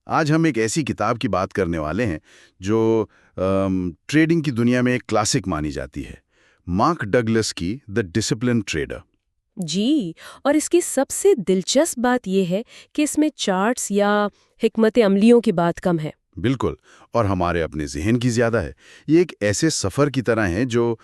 آج ہم ایک ایسی کتاب کی بات کرنے والے ہیں جو ٹریڈنگ کی دنیا میں ایک کلاسک مانی جاتی ہے، مارک ڈگلس کی دی ڈسپلن ٹریڈر۔ جی، اور اس کی سب سے دلچسپ بات یہ ہے کہ اس میں چارٹس یا حکمت عملیوں کی بات کم ہے۔ بالکل، اور ہمارے اپنے ذہن کی زیادہ ہے۔ یہ ایک ایسے سفر کی طرح ہے جو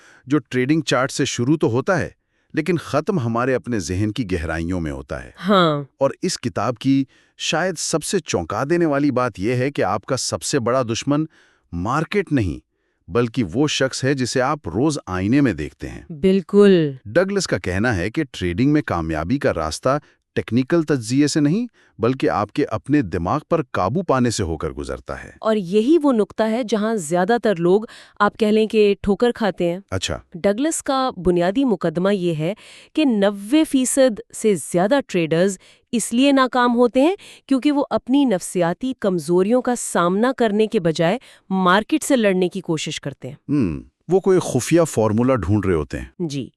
ٹریڈنگ چارٹ سے شروع تو ہوتا ہے لیکن ختم ہمارے اپنے ذہن کی گہرائیوں میں ہوتا ہے۔ ہاں، اور اس کتاب کی شاید سب سے چونکا دینے والی بات یہ ہے کہ آپ کا سب سے بڑا دشمن مارکیٹ نہیں بلکہ وہ شخص ہے جسے آپ روز آئینے میں دیکھتے ہیں۔ بالکل۔ ڈگلس کا کہنا ہے کہ ٹریڈنگ میں کامیابی کا راستہ ٹیکنیکل تجزیے سے نہیں بلکہ آپ کے اپنے دماغ پر قابو پانے سے ہو کر گزرتا ہے۔ اور یہی وہ نقطہ ہے جہاں زیادہ تر لوگ آپ کہہ لیں کہ ٹھوکر کھاتے ہیں۔ اچھا، ڈگلس کا بنیادی مقدمہ یہ ہے کہ 90% سے زیادہ ٹریڈرز اس لیے ناکام ہوتے ہیں کیونکہ وہ اپنی نفسیاتی کمزوریوں کا سامنا کرنے کے بجائے مارکیٹ سے لڑنے کی کوشش کرتے ہیں۔ وہ کوئی خفیہ فارمولا ڈھونڈ رہے ہوتے ہیں۔ جی،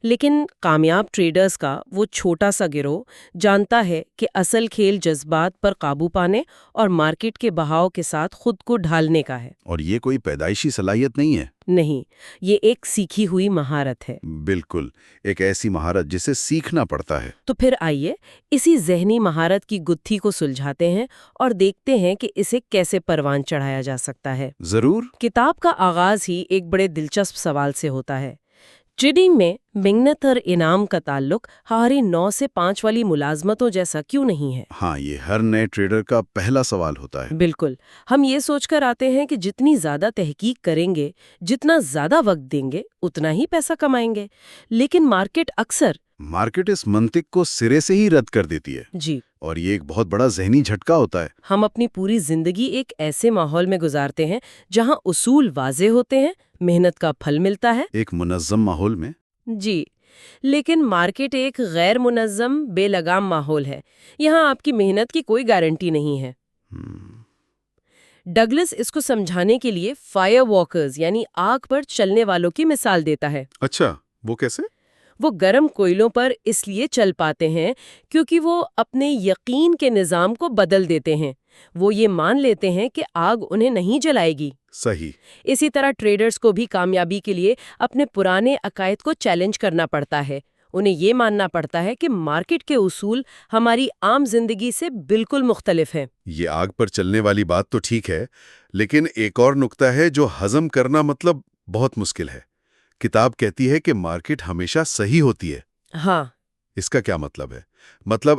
لیکن کامیاب ٹریڈرز کا وہ چھوٹا سا گروہ جانتا ہے کہ اصل کھیل جذبات پر قابو پانے اور مارکیٹ کے بہاؤ کے ساتھ خود کو ڈھالنے کا ہے۔ اور یہ کوئی پیدائشی صلاحیت نہیں ہے۔ نہیں، یہ ایک سیکھی ہوئی مہارت ہے۔ بالکل، ایک ایسی مہارت جسے سیکھنا پڑتا ہے۔ تو پھر آئیے اسی ذہنی مہارت کی گتھی کو سلجھاتے ہیں اور دیکھتے ہیں کہ اسے کیسے پروان چڑھایا جا سکتا ہے۔ ضرور۔ کتاب کا آغاز ہی ایک بڑے دلچسپ سوال سے ہوتا ہے۔ ٹریڈنگ میں محنت اور انعام کا تعلق ہماری 9 سے 5 والی ملازمتوں جیسا کیوں نہیں ہے؟ ہاں، یہ ہر نئے ٹریڈر کا پہلا سوال ہوتا ہے۔ بالکل، ہم یہ سوچ کر آتے ہیں کہ جتنی زیادہ تحقیق کریں گے، جتنا زیادہ وقت دیں گے، اتنا ہی پیسہ کمائیں گے۔ لیکن مارکیٹ اس منطق کو سرے سے ہی رد کر دیتی ہے۔ جی، اور یہ ایک بہت بڑا ذہنی جھٹکا ہوتا ہے۔ ہم اپنی پوری زندگی ایک ایسے ماحول میں گزارتے ہیں جہاں اصول واضح ہوتے ہیں، محنت کا پھل ملتا ہے۔ ایک منظم ماحول میں۔ جی، لیکن مارکیٹ ایک غیر منظم، بے لگام ماحول ہے۔ یہاں آپ کی محنت کی کوئی گارنٹی نہیں ہے۔ ڈگلس اس کو سمجھانے کے لیے فائر واکرز یعنی آگ پر چلنے والوں کی مثال دیتا ہے۔ اچھا، وہ کیسے؟ وہ گرم کوئلوں پر اس لیے چل پاتے ہیں کیونکہ وہ اپنے یقین کے نظام کو بدل دیتے ہیں۔ وہ یہ مان لیتے ہیں کہ آگ انہیں نہیں جلائے گی۔ صحیح۔ اسی طرح ٹریڈرز کو بھی کامیابی کے لیے اپنے پرانے عقائد کو چیلنج کرنا پڑتا ہے۔ انہیں یہ ماننا پڑتا ہے کہ مارکیٹ کے اصول ہماری عام زندگی سے بالکل مختلف ہیں۔ یہ آگ پر چلنے والی بات تو ٹھیک ہے، لیکن ایک اور نقطہ ہے جو ہضم کرنا بہت مشکل ہے۔ کتاب کہتی ہے کہ مارکیٹ ہمیشہ صحیح ہوتی ہے۔ ہاں، اس کا کیا مطلب ہے؟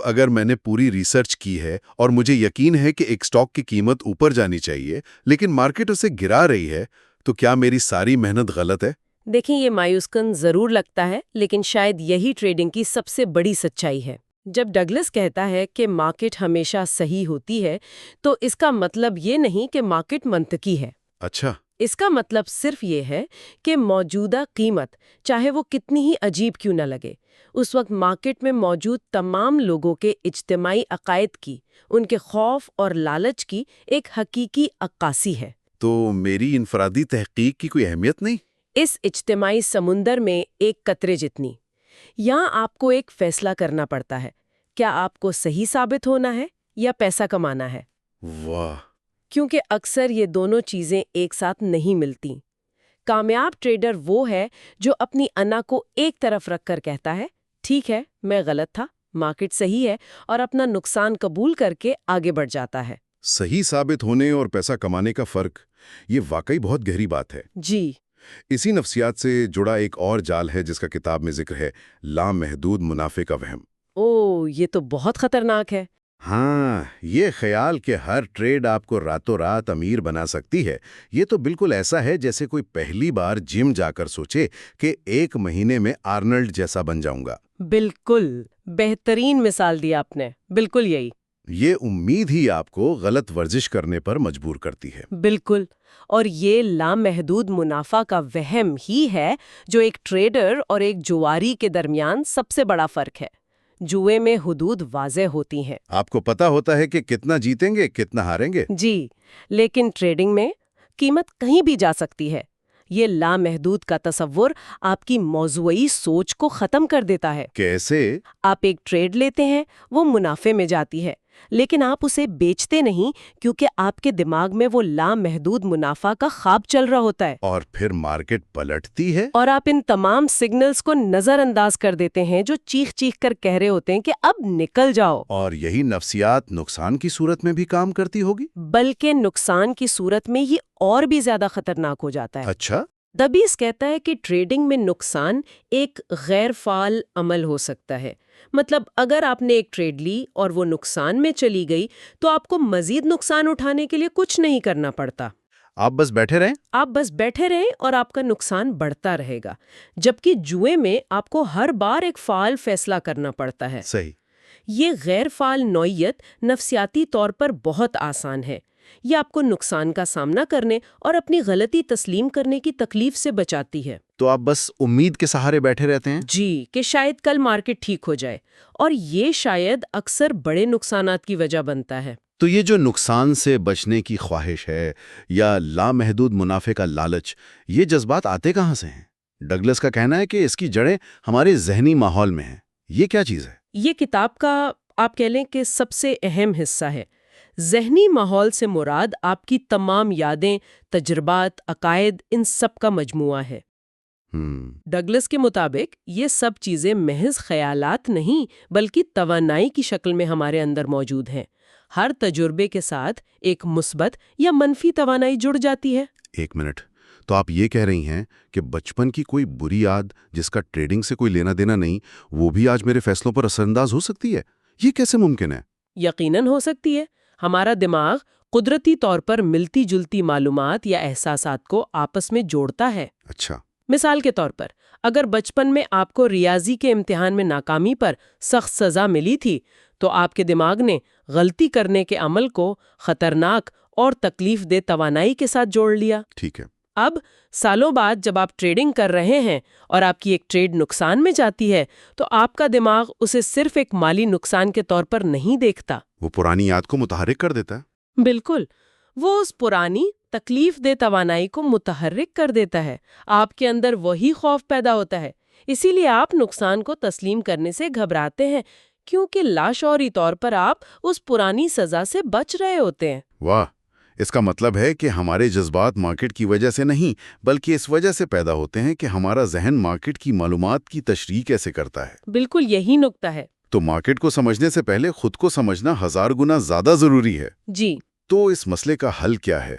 اگر میں نے پوری ریسرچ کی ہے اور مجھے یقین ہے کہ ایک سٹاک کی قیمت اوپر جانی چاہیے لیکن مارکیٹ اسے گرا رہی ہے تو کیا میری ساری محنت غلط ہے؟ دیکھیں، یہ مایوس کن ضرور لگتا ہے لیکن شاید یہی ٹریڈنگ کی سب سے بڑی سچائی ہے۔ جب ڈگلس کہتا ہے کہ مارکیٹ ہمیشہ صحیح ہوتی ہے تو اس کا مطلب یہ نہیں کہ مارکیٹ منطقی ہے۔ اچھا۔ اس کا مطلب صرف یہ ہے کہ موجودہ قیمت چاہے وہ کتنی ہی عجیب کیوں نہ لگے، اس وقت مارکیٹ میں موجود تمام لوگوں کے اجتماعی عقائد کی، ان کے خوف اور لالچ کی ایک حقیقی عکاسی ہے۔ تو میری انفرادی تحقیق کی کوئی اہمیت نہیں؟ اس اجتماعی سمندر میں ایک قطرے جتنی۔ یہاں آپ کو ایک فیصلہ کرنا پڑتا ہے، کیا آپ کو صحیح ثابت ہونا ہے یا پیسہ کمانا ہے؟ واہ! کیونکہ اکثر یہ دونوں چیزیں ایک ساتھ نہیں ملتی۔ کامیاب ٹریڈر وہ ہے جو اپنی انا کو ایک طرف رکھ کر کہتا ہے، ٹھیک ہے، میں غلط تھا، مارکیٹ صحیح ہے، اور اپنا نقصان قبول کر کے آگے بڑھ جاتا ہے۔ صحیح ثابت ہونے اور پیسہ کمانے کا فرق، یہ واقعی بہت گہری بات ہے۔ جی، اسی نفسیات سے جڑا ایک اور جال ہے جس کا کتاب میں ذکر ہے، لامحدود منافع کا وہم۔ یہ تو بہت خطرناک ہے۔ ہاں، یہ خیال کہ ہر ٹریڈ آپ کو راتوں رات امیر بنا سکتی ہے، یہ تو بالکل ایسا ہے جیسے کوئی پہلی بار جم جا کر سوچے کہ 1 مہینے میں آرنلڈ جیسا بن جاؤں گا۔ بالکل، بہترین مثال دی آپ نے، بالکل یہی۔ یہ امید ہی آپ کو غلط ورزش کرنے پر مجبور کرتی ہے۔ بالکل، اور یہ لامحدود منافع کا وہم ہی ہے جو ایک ٹریڈر اور ایک جواری کے درمیان سب سے بڑا فرق ہے۔ جوئے میں حدود واضح ہوتی ہیں۔ آپ کو پتا ہوتا ہے کہ کتنا جیتیں گے، کتنا ہاریں گے۔ جی، لیکن ٹریڈنگ میں قیمت کہیں بھی جا سکتی ہے۔ یہ لامحدود کا تصور آپ کی موضوعی سوچ کو ختم کر دیتا ہے۔ کیسے؟ آپ ایک ٹریڈ لیتے ہیں، وہ منافع میں جاتی ہے، لیکن آپ اسے بیچتے نہیں کیونکہ آپ کے دماغ میں وہ لامحدود منافع کا خواب چل رہا ہوتا ہے، اور پھر مارکیٹ پلٹتی ہے؟ اور آپ ان تمام سگنلز کو نظر انداز کر دیتے ہیں جو چیخ چیخ کر کہہ رہے ہوتے ہیں کہ اب نکل جاؤ۔ اور یہی نفسیات نقصان کی صورت میں بھی کام کرتی ہوگی؟ بلکہ نقصان کی صورت میں یہ اور بھی زیادہ خطرناک ہو جاتا ہے۔ اچھا؟ دبیس کہتا ہے کہ ٹریڈنگ میں نقصان ایک غیر فعال عمل ہو سکتا ہے۔ مطلب اگر آپ نے ایک ٹریڈ لی اور وہ نقصان میں چلی گئی تو آپ کو مزید نقصان اٹھانے کے لیے کچھ نہیں کرنا پڑتا، آپ بس بیٹھے رہیں؟ آپ بس بیٹھے رہیں اور آپ کا نقصان بڑھتا رہے گا، جبکہ جوئے میں آپ کو ہر بار ایک فعال فیصلہ کرنا پڑتا ہے۔ صحیح۔ یہ غیر فعال نوعیت نفسیاتی طور پر بہت آسان ہے۔ یہ آپ کو نقصان کا سامنا کرنے اور اپنی غلطی تسلیم کرنے کی تکلیف سے بچاتی ہے۔ تو آپ بس امید کے سہارے بیٹھے رہتے ہیں؟ جی، کہ شاید کل مارکیٹ ٹھیک ہو جائے، اور یہ شاید اکثر بڑے نقصانات کی وجہ بنتا ہے۔ تو یہ جو نقصان سے بچنے کی خواہش ہے یا لامحدود منافع کا لالچ، یہ جذبات آتے کہاں سے ہیں؟ ڈگلس کا کہنا ہے کہ اس کی جڑیں ہمارے ذہنی ماحول میں ہیں۔ یہ کیا چیز ہے؟ یہ کتاب کا آپ کہہ لیں کہ سب سے اہم حصہ ہے۔ ذہنی ماحول سے مراد آپ کی تمام یادیں، تجربات، عقائد، ان سب کا مجموعہ ہے۔ ڈگلس کے مطابق یہ سب چیزیں محض خیالات نہیں بلکہ توانائی کی شکل میں ہمارے اندر موجود ہیں۔ ہر تجربے کے ساتھ ایک مثبت یا منفی توانائی جڑ جاتی ہے۔ ایک منٹ، تو آپ یہ کہہ رہی ہیں کہ بچپن کی کوئی بری یاد جس کا ٹریڈنگ سے کوئی لینا دینا نہیں، وہ بھی آج میرے فیصلوں پر اثر انداز ہو سکتی ہے؟ یہ کیسے ممکن ہے؟ یقیناً ہو سکتی ہے۔ ہمارا دماغ قدرتی طور پر ملتی جلتی معلومات یا احساسات کو آپس میں جوڑتا ہے۔ اچھا۔ مثال کے طور پر، اگر بچپن میں آپ کو ریاضی کے امتحان میں ناکامی پر سخت سزا ملی تھی تو آپ کے دماغ نے غلطی کرنے کے عمل کو خطرناک اور تکلیف دہ توانائی کے ساتھ جوڑ لیا۔ ٹھیک ہے۔ اب سالوں بعد جب آپ ٹریڈنگ کر رہے ہیں اور آپ کی ایک ٹریڈ نقصان میں جاتی ہے تو آپ کا دماغ اسے صرف ایک مالی نقصان کے طور پر نہیں دیکھتا، وہ پرانی یاد کو متحرک کر دیتا ہے۔ بالکل، وہ اس پرانی تکلیف دہ توانائی کو متحرک کر دیتا ہے۔ آپ کے اندر وہی خوف پیدا ہوتا ہے، اسی لیے آپ نقصان کو تسلیم کرنے سے گھبراتے ہیں، کیونکہ لاشعوری طور پر آپ اس پرانی سزا سے بچ رہے ہوتے ہیں۔ واہ، اس کا مطلب ہے کہ ہمارے جذبات مارکیٹ کی وجہ سے نہیں بلکہ اس وجہ سے پیدا ہوتے ہیں کہ ہمارا ذہن مارکیٹ کی معلومات کی تشریح کیسے کرتا ہے۔ بالکل یہی نکتہ ہے۔ تو مارکیٹ کو سمجھنے سے پہلے خود کو سمجھنا 1000 گنا زیادہ ضروری ہے۔ جی۔ تو اس مسئلے کا حل کیا ہے؟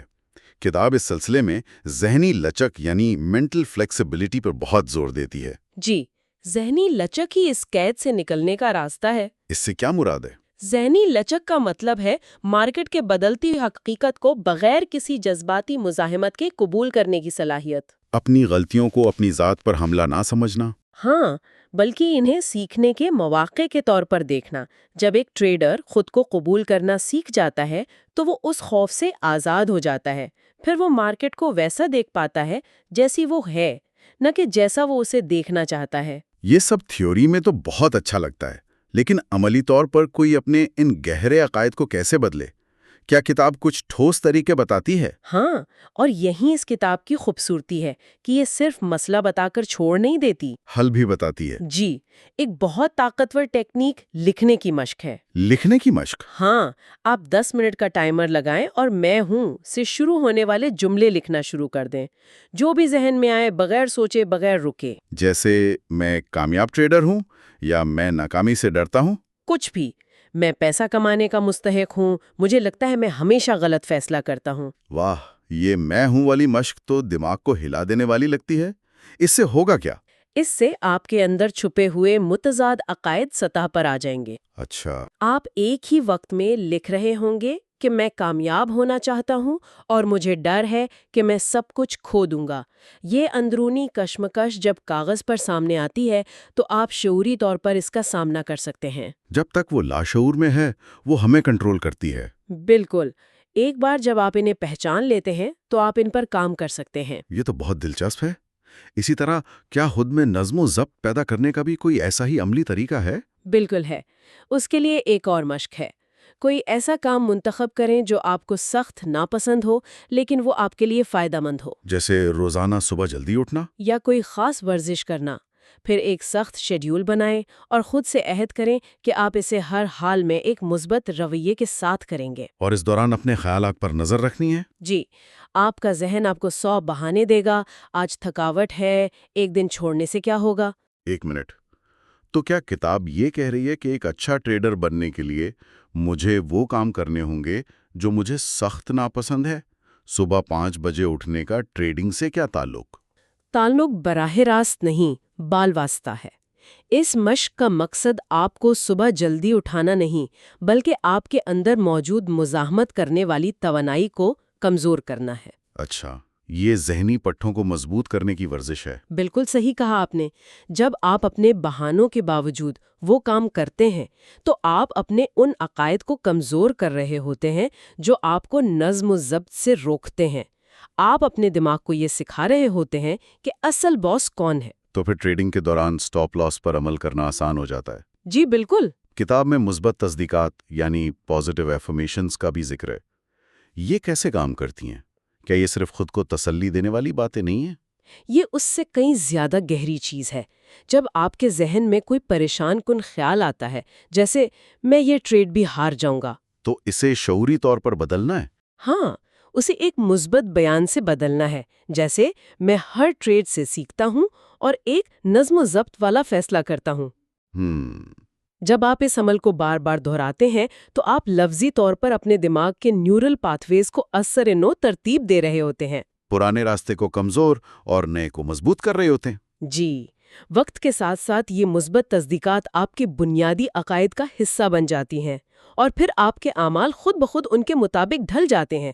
کتاب اس سلسلے میں ذہنی لچک یعنی مینٹل فلیکسیبلٹی پر بہت زور دیتی ہے۔ جی، ذہنی لچک ہی اس قید سے نکلنے کا راستہ ہے۔ اس سے کیا مراد ہے؟ ذہنی لچک کا مطلب ہے مارکیٹ کے بدلتی حقیقت کو بغیر کسی جذباتی مزاحمت کے قبول کرنے کی صلاحیت۔ اپنی غلطیوں کو اپنی ذات پر حملہ نہ سمجھنا۔ ہاں، بلکہ انہیں سیکھنے کے مواقع کے طور پر دیکھنا۔ جب ایک ٹریڈر خود کو قبول کرنا سیکھ جاتا ہے تو وہ اس خوف سے آزاد ہو جاتا ہے۔ پھر وہ مارکیٹ کو ویسا دیکھ پاتا ہے جیسی وہ ہے، نہ کہ جیسا وہ اسے دیکھنا چاہتا ہے۔ یہ سب تھیوری میں تو بہت اچھا لگتا ہے، لیکن عملی طور پر کوئی اپنے ان گہرے عقائد کو کیسے بدلے؟ کیا کتاب کچھ ٹھوس طریقے بتاتی ہے؟ ہاں، اور یہی اس کتاب کی خوبصورتی ہے کہ یہ صرف مسئلہ بتا کر چھوڑ نہیں دیتی، حل بھی بتاتی ہے۔ جی، ایک بہت طاقتور ٹیکنیک لکھنے کی مشق ہے۔ لکھنے کی مشق؟ ہاں، آپ 10 منٹ کا ٹائمر لگائیں اور میں ہوں سے شروع ہونے والے جملے لکھنا شروع کر دیں، جو بھی ذہن میں آئے، بغیر سوچے، بغیر رکے۔ جیسے میں کامیاب ٹریڈر ہوں یا میں ناکامی سے ڈرتا ہوں؟ کچھ بھی، میں پیسہ کمانے کا مستحق ہوں، مجھے لگتا ہے میں ہمیشہ غلط فیصلہ کرتا ہوں۔ واہ، یہ میں ہوں والی مشق تو دماغ کو ہلا دینے والی لگتی ہے۔ اس سے ہوگا کیا؟ اس سے آپ کے اندر چھپے ہوئے متضاد عقائد سطح پر آ جائیں گے۔ اچھا۔ آپ ایک ہی وقت میں لکھ رہے ہوں گے کہ میں کامیاب ہونا چاہتا ہوں اور مجھے ڈر ہے کہ میں سب کچھ کھو دوں گا۔ یہ اندرونی کشمکش جب کاغذ پر سامنے آتی ہے تو آپ شعوری طور پر اس کا سامنا کر سکتے ہیں۔ جب تک وہ لاشعور میں ہے وہ ہمیں کنٹرول کرتی ہے۔ بالکل، ایک بار جب آپ انہیں پہچان لیتے ہیں تو آپ ان پر کام کر سکتے ہیں۔ یہ تو بہت دلچسپ ہے۔ اسی طرح کیا خود میں نظم و ضبط پیدا کرنے کا بھی کوئی ایسا ہی عملی طریقہ ہے؟ بالکل ہے۔ اس کے لیے ایک اور مشق ہے۔ کوئی ایسا کام منتخب کریں جو آپ کو سخت ناپسند ہو لیکن وہ آپ کے لیے فائدہ مند ہو۔ جیسے روزانہ صبح جلدی اٹھنا؟ یا کوئی خاص ورزش کرنا۔ پھر ایک سخت شیڈیول بنائیں اور خود سے عہد کریں کہ آپ اسے ہر حال میں ایک مثبت رویے کے ساتھ کریں گے۔ اور اس دوران اپنے خیالات پر نظر رکھنی ہے؟ جی، آپ کا ذہن آپ کو 100 بہانے دے گا، آج تھکاوٹ ہے، ایک دن چھوڑنے سے کیا ہوگا؟ ایک منٹ، تو کیا کتاب یہ کہہ رہی ہے کہ ایک اچھا ٹریڈر بننے کے لیے مجھے وہ کام کرنے ہوں گے جو مجھے سخت ناپسند ہے؟ صبح 5 بجے اٹھنے کا ٹریڈنگ سے کیا تعلق؟ تعلق براہ راست نہیں، بال واسطہ ہے۔ اس مشق کا مقصد آپ کو صبح جلدی اٹھانا نہیں، بلکہ آپ کے اندر موجود مزاحمت کرنے والی توانائی کو کمزور کرنا ہے۔ اچھا، یہ ذہنی پٹھوں کو مضبوط کرنے کی ورزش ہے۔ بالکل صحیح کہا آپ نے۔ جب آپ اپنے بہانوں کے باوجود وہ کام کرتے ہیں تو آپ اپنے ان عقائد کو کمزور کر رہے ہوتے ہیں جو آپ کو نظم و ضبط سے روکتے ہیں۔ آپ اپنے دماغ کو یہ سکھا رہے ہوتے ہیں کہ اصل باس کون ہے۔ تو پھر ٹریڈنگ کے دوران سٹاپ لاس پر عمل کرنا آسان ہو جاتا ہے۔ جی بالکل۔ کتاب میں مثبت تصدیقات یعنی پازیٹیو ایفرمیشنز کا بھی ذکر ہے۔ یہ کیسے کام کرتی ہیں؟ کیا یہ صرف خود کو تسلی دینے والی باتیں نہیں ہیں؟ یہ اس سے کہیں زیادہ گہری چیز ہے۔ جب آپ کے ذہن میں کوئی پریشان کن خیال آتا ہے، جیسے میں یہ ٹریڈ بھی ہار جاؤں گا، تو اسے شعوری طور پر بدلنا ہے۔ ہاں، اسے ایک مثبت بیان سے بدلنا ہے، جیسے میں ہر ٹریڈ سے سیکھتا ہوں اور ایک نظم و ضبط والا فیصلہ کرتا ہوں۔ جب آپ اس عمل کو بار بار دہراتے ہیں تو آپ لفظی طور پر اپنے دماغ کے نیورل پاتھ ویز کو اثر نو ترتیب دے رہے ہوتے ہیں۔ پرانے راستے کو کمزور اور نئے کو مضبوط کر رہے ہوتے ہیں۔ جی، وقت کے ساتھ ساتھ یہ مثبت تصدیقات آپ کے بنیادی عقائد کا حصہ بن جاتی ہیں اور پھر آپ کے اعمال خود بخود ان کے مطابق ڈھل جاتے ہیں۔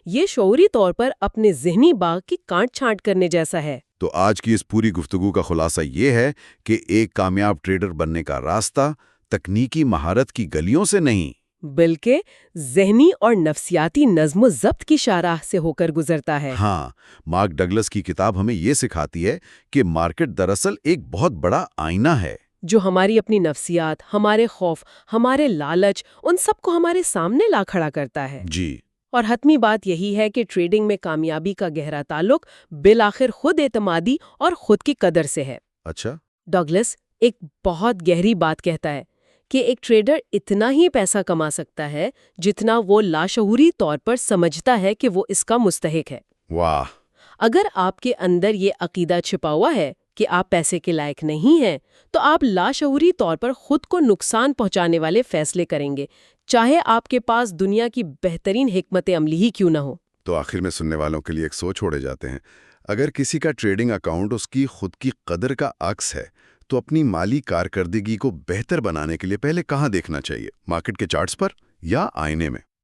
یہ شعوری طور پر اپنے ذہنی باغ کی کاٹ چھانٹ کرنے جیسا ہے۔ تو آج کی اس پوری گفتگو کا خلاصہ یہ ہے کہ ایک کامیاب ٹریڈر بننے کا راستہ تکنیکی مہارت کی گلیوں سے نہیں، بلکہ ذہنی اور نفسیاتی نظم و ضبط کی شاہراہ سے ہو کر گزرتا ہے۔ ہاں، مارک ڈگلس کی کتاب ہمیں یہ سکھاتی ہے کہ مارکیٹ دراصل ایک بہت بڑا آئینہ ہے جو ہماری اپنی نفسیات، ہمارے خوف، ہمارے لالچ، ان سب کو ہمارے سامنے لا کھڑا کرتا ہے۔ جی، اور حتمی بات یہی ہے کہ ٹریڈنگ میں کامیابی کا گہرا تعلق بالآخر خود اعتمادی اور خود کی قدر سے ہے۔ اچھا، ڈگلس ایک بہت گہری بات کہتا ہے کہ ایک ٹریڈر اتنا ہی پیسہ کما سکتا ہے جتنا وہ لاشعوری طور پر سمجھتا ہے کہ وہ اس کا مستحق ہے۔ واہ، اگر آپ کے اندر یہ عقیدہ چھپا ہوا ہے کہ آپ پیسے کے لائق نہیں ہیں، تو آپ لاشعوری طور پر خود کو نقصان پہنچانے والے فیصلے کریں گے، چاہے آپ کے پاس دنیا کی بہترین حکمت عملی ہی کیوں نہ ہو۔ تو آخر میں سننے والوں کے لیے ایک سوچ چھوڑے جاتے ہیں۔ اگر کسی کا ٹریڈنگ اکاؤنٹ اس کی خود کی قدر کا عکس ہے تو اپنی مالی کارکردگی کو بہتر بنانے کے لیے پہلے کہاں دیکھنا چاہیے؟ مارکیٹ کے چارٹس پر یا آئینے میں؟